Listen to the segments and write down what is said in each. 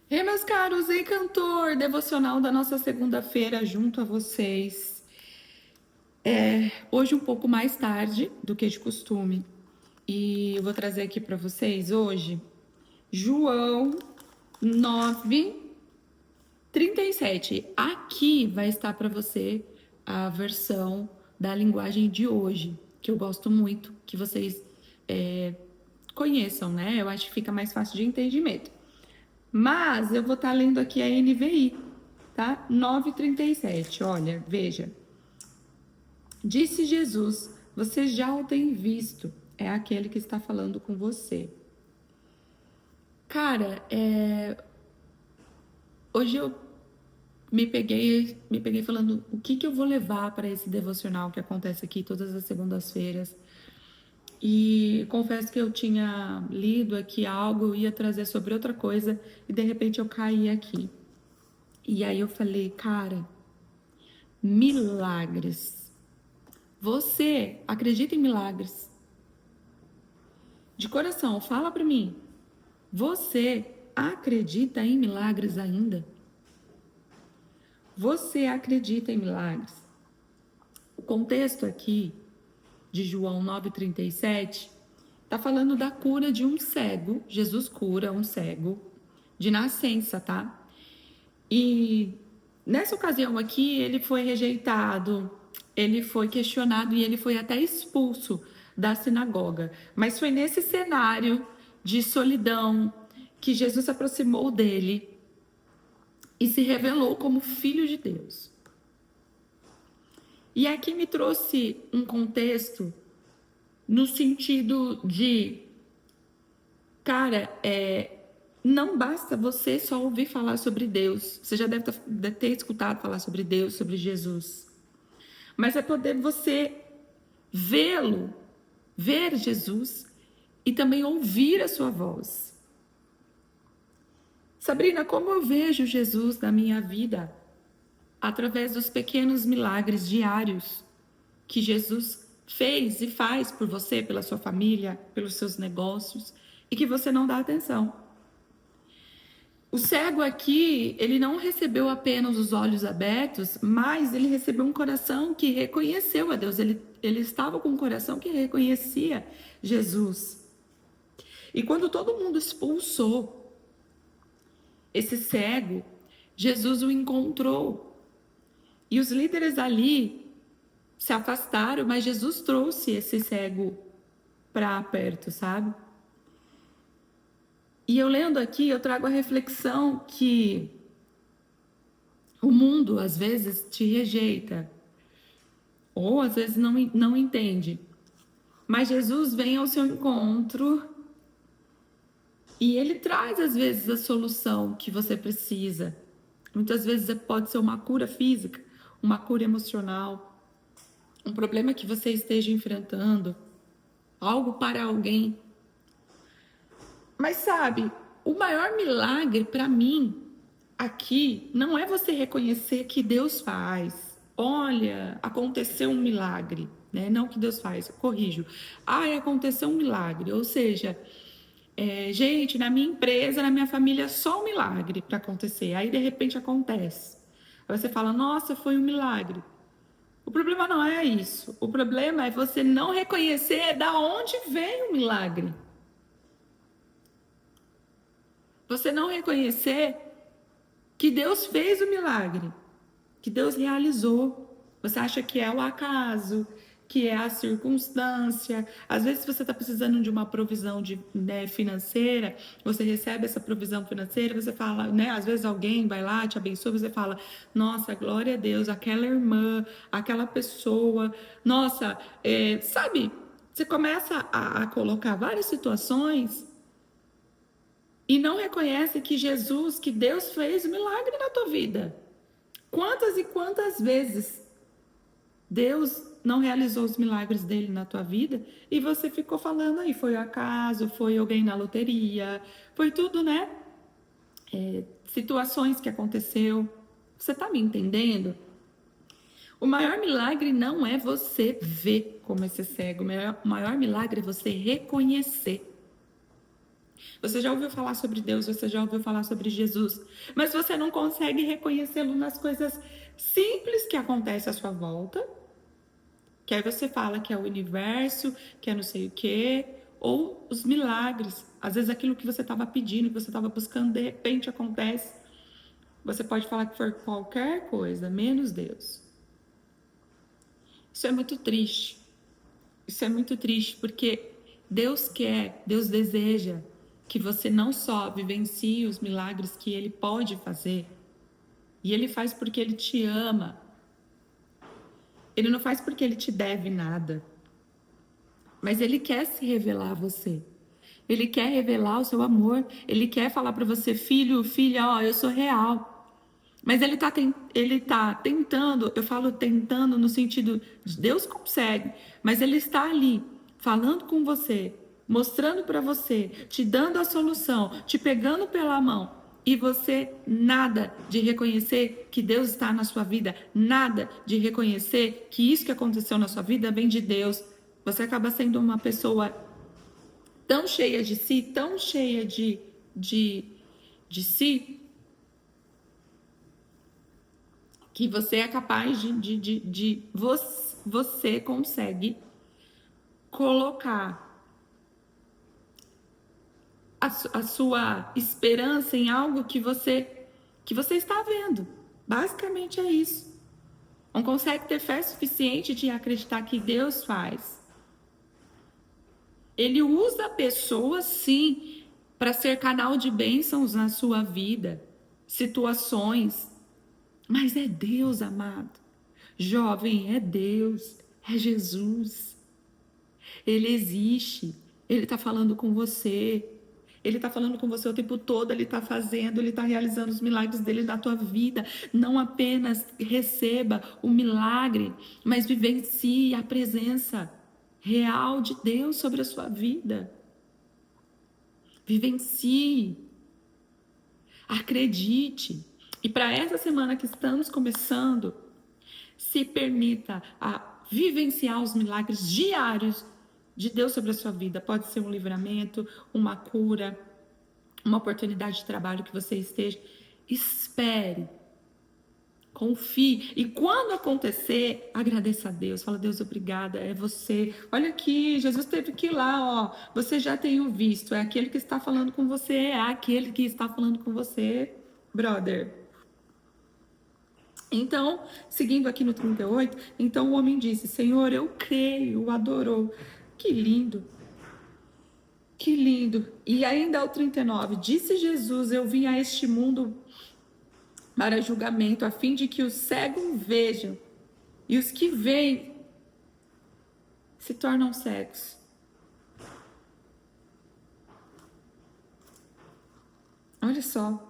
Ei, meus caros, ei, cantor, devocional da nossa segunda-feira junto a vocês. Hoje um pouco mais tarde do que de costume. E eu vou trazer aqui para vocês hoje João 9:37. Aqui vai estar para você a versão da linguagem de hoje, que eu gosto muito, que vocês conheçam, né? Eu acho que fica mais fácil de entendimento. Mas eu vou estar lendo aqui a NVI, tá? 9:37. Olha, veja. Disse Jesus: Você já o tem visto. É aquele que está falando com você. Cara, hoje eu me peguei falando o que eu vou levar para esse devocional que acontece aqui todas as segundas-feiras. E confesso que eu tinha lido aqui algo, eu ia trazer sobre outra coisa e de repente eu caí aqui. E aí eu falei, cara, milagres. Você acredita em milagres? De coração, fala para mim. Você acredita em milagres ainda? Você acredita em milagres? O contexto aqui de João 9:37 está falando da cura de um cego. Jesus cura um cego de nascença, tá? E nessa ocasião aqui, ele foi rejeitado, ele foi questionado e ele foi até expulso da sinagoga. Mas foi nesse cenário de solidão que Jesus se aproximou dele e se revelou como filho de Deus. E aqui me trouxe um contexto no sentido de, cara, não basta você só ouvir falar sobre Deus. Você já deve ter escutado falar sobre Deus, sobre Jesus. Mas é poder você vê-lo, ver Jesus e também ouvir a sua voz. Sabrina, como eu vejo Jesus na minha vida? Através dos pequenos milagres diários que Jesus fez e faz por você, pela sua família, pelos seus negócios e que você não dá atenção. O cego aqui, ele não recebeu apenas os olhos abertos, mas ele recebeu um coração que reconheceu a Deus. Ele estava com um coração que reconhecia Jesus. E quando todo mundo expulsou esse cego, Jesus o encontrou. E os líderes ali se afastaram, mas Jesus trouxe esse cego para perto, sabe? E eu lendo aqui, eu trago a reflexão que o mundo às vezes te rejeita, ou às vezes não entende. Mas Jesus vem ao seu encontro e ele traz às vezes a solução que você precisa. Muitas vezes pode ser uma cura física, uma cura emocional, um problema que você esteja enfrentando, algo para alguém. Mas sabe, o maior milagre para mim aqui não é você reconhecer que Deus faz. Olha, aconteceu um milagre, né? Não que Deus faz, corrijo. Aconteceu um milagre. Ou seja, gente, na minha empresa, na minha família, só um milagre para acontecer. Aí de repente acontece. Aí você fala, nossa, foi um milagre. O problema não é isso. O problema é você não reconhecer da onde veio o milagre. Você não reconhecer que Deus fez o milagre, que Deus realizou. Você acha que é o acaso, que é a circunstância. Às vezes você está precisando de uma provisão financeira, você recebe essa provisão financeira, você fala, né? Às vezes alguém vai lá, te abençoa, você fala, nossa, glória a Deus, aquela irmã, aquela pessoa, nossa, sabe? Você começa a colocar várias situações e não reconhece que Jesus, que Deus fez um milagre na tua vida. Quantas e quantas vezes Deus não realizou os milagres dele na tua vida e você ficou falando aí, foi acaso, foi alguém na loteria, foi tudo, né? Situações que aconteceu. Você tá me entendendo? O maior milagre não é você ver como esse cego, o maior milagre é você reconhecer. Você já ouviu falar sobre Deus, você já ouviu falar sobre Jesus, mas você não consegue reconhecê-lo nas coisas simples que acontecem à sua volta, que aí você fala que é o universo, que é não sei o quê, ou os milagres. Às vezes aquilo que você estava pedindo, que você estava buscando, de repente acontece. Você pode falar que foi qualquer coisa, menos Deus. Isso é muito triste. Isso é muito triste, porque Deus quer, Deus deseja que você não só vivencie os milagres que Ele pode fazer, e Ele faz porque Ele te ama. Ele não faz porque Ele te deve nada, mas Ele quer se revelar a você. Ele quer revelar o seu amor. Ele quer falar para você, filho, filha, ó, eu sou real. Mas ele tá tentando, eu falo tentando no sentido de Deus consegue, mas ele está ali falando com você, mostrando para você, te dando a solução, te pegando pela mão, e você nada de reconhecer que Deus está na sua vida, nada de reconhecer que isso que aconteceu na sua vida vem de Deus. Você acaba sendo uma pessoa tão cheia de si, tão cheia de si, que você é capaz você consegue colocar a sua esperança em algo que você está vendo. Basicamente é isso. Não consegue ter fé suficiente de acreditar que Deus faz. Ele usa pessoas, sim, para ser canal de bênçãos na sua vida, situações. Mas é Deus, amado. Jovem, é Deus, é Jesus. Ele existe. Ele está falando com você. Ele está falando com você o tempo todo. Ele está fazendo, ele está realizando os milagres dele na tua vida. Não apenas receba o milagre, mas vivencie a presença real de Deus sobre a sua vida. Vivencie. Acredite. E para essa semana que estamos começando, se permita a vivenciar os milagres diários de Deus sobre a sua vida. Pode ser um livramento, uma cura, uma oportunidade de trabalho que você esteja. Espere, confie. E quando acontecer, agradeça a Deus. Fala, Deus, obrigada, é você. Olha aqui, Jesus teve que ir lá, ó. Você já tem o visto. É aquele que está falando com você, é aquele que está falando com você, brother. Então, seguindo aqui no 38, então o homem disse, Senhor, eu creio, o adorou. Que lindo, que lindo. E ainda ao 39, disse Jesus, eu vim a este mundo para julgamento, a fim de que os cegos vejam, e os que veem se tornam cegos. Olha só.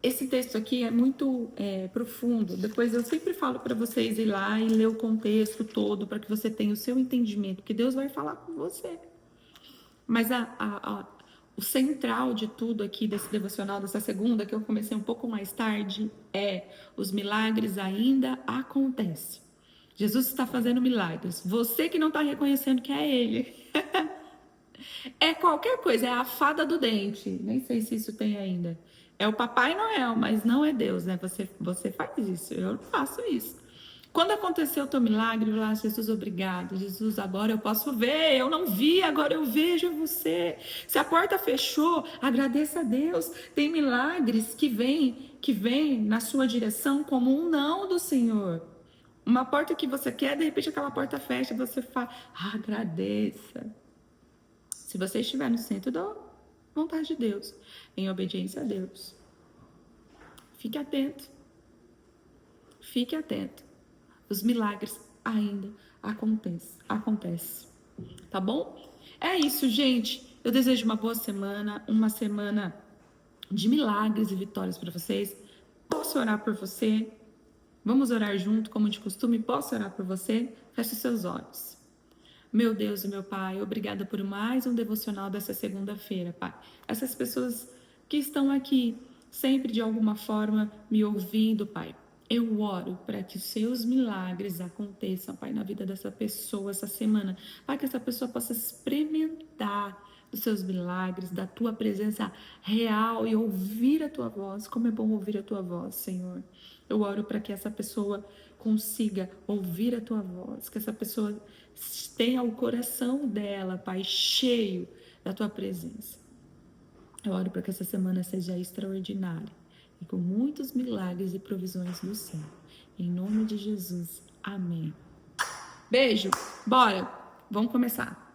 Esse texto aqui é muito profundo. Depois eu sempre falo para vocês ir lá e ler o contexto todo para que você tenha o seu entendimento, que Deus vai falar com você. Mas o central de tudo aqui desse devocional, dessa segunda, que eu comecei um pouco mais tarde, é os milagres ainda acontecem. Jesus está fazendo milagres. Você que não está reconhecendo que é Ele. É qualquer coisa, é a fada do dente. Nem sei se isso tem ainda. É o Papai Noel, mas não é Deus, né? Você faz isso, eu não faço isso. Quando aconteceu o teu milagre, lá, Jesus, obrigado. Jesus, agora eu posso ver. Eu não vi, agora eu vejo você. Se a porta fechou, agradeça a Deus. Tem milagres que vêm na sua direção como um não do Senhor. Uma porta que você quer, de repente aquela porta fecha, você fala, agradeça. Se você estiver no centro da vontade de Deus, em obediência a Deus, fique atento. Fique atento. Os milagres ainda acontecem. Tá bom? É isso, gente. Eu desejo uma boa semana, uma semana de milagres e vitórias para vocês. Posso orar por você? Vamos orar junto, como de costume? Posso orar por você? Feche os seus olhos. Meu Deus e meu Pai, obrigada por mais um devocional dessa segunda-feira, Pai. Essas pessoas que estão aqui, sempre de alguma forma me ouvindo, Pai. Eu oro para que os seus milagres aconteçam, Pai, na vida dessa pessoa essa semana, para que essa pessoa possa experimentar dos seus milagres, da tua presença real e ouvir a tua voz. Como é bom ouvir a tua voz, Senhor. Eu oro para que essa pessoa consiga ouvir a tua voz, que essa pessoa tenha o coração dela, Pai, cheio da tua presença. Eu oro para que essa semana seja extraordinária e com muitos milagres e provisões do céu. Em nome de Jesus. Amém. Beijo. Bora. Vamos começar.